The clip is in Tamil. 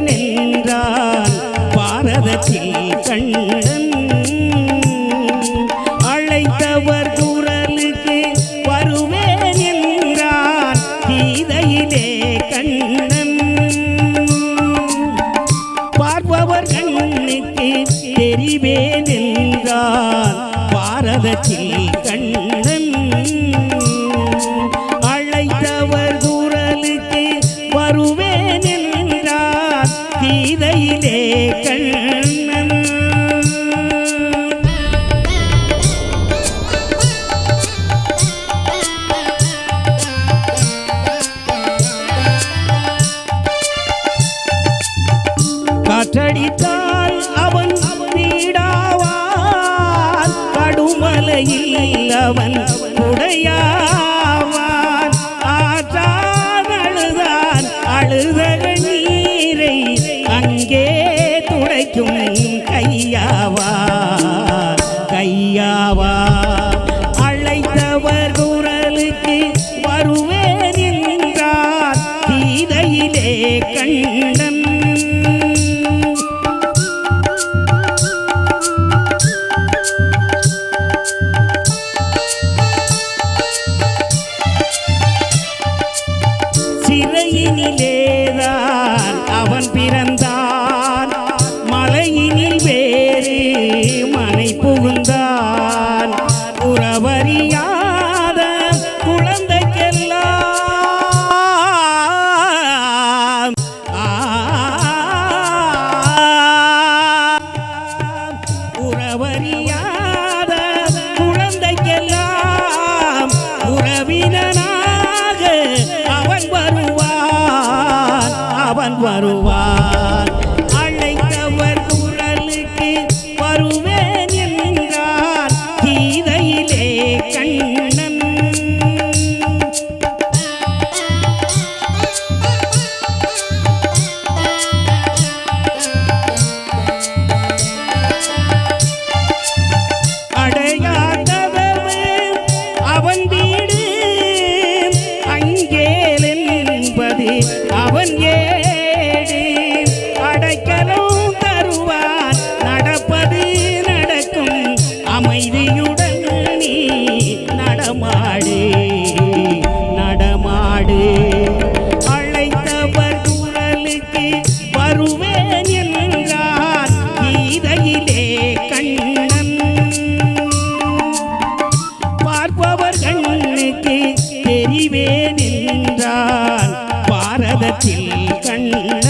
வருவேன் என்றான் பாரதத்தில் கண்ணன். அழைத்தவர் குரலுக்கு வருவேன் என்றான் கீதையிலே கண்ணன். பார்ப்பவர் கண்ணுக்கு தெரிவேன் என்றான் பாரதத்தில் கண்ணன். அழைத்தவர் குரலுக்கு வருவேன் என்றான் கீதையிலே கண்ணன். காற்றடித்தால் அவன் வீடாவான், கடுமலையில் அவன் உடையாவான். ஆற்றான் அழுதான் அழுத நீரை அங்கே துடைக்கும் கையாவான் கையாவான். அழைத்தவர் குரலுக்கு வருவேன் என்றான் கீதையிலே கண்ணன். சிறையினிலேதான் அவன் பிறந்தான், மலையினில் வேறு மனை புகுந்தான். உறவறியாத குழந்தைக்கெல்லாம் உறவறியாத குழந்தைக்கெல்லாம் உறவினனாக அவன் வருவான். அழைத்தவர் குரலுக்கு வருவேன் என்றான் கீதையிலே கண்ணன். அடையாதவன் அவன் வீடு, அங்கேல் என்பது அவன் ஏடு. அடைக்கலம் தருவான், நடப்பது நடக்கும், அமைதியுடன் நீ நடமாடு நடமாடு. அழைத்தவர் குரலுக்கு வருவேன் என்றான் கீதையிலே கண்ணன். பார்ப்பவர் கண்ணுக்கு தெரிவேன் என்றான் பாரதத்தில் கண்ணன்.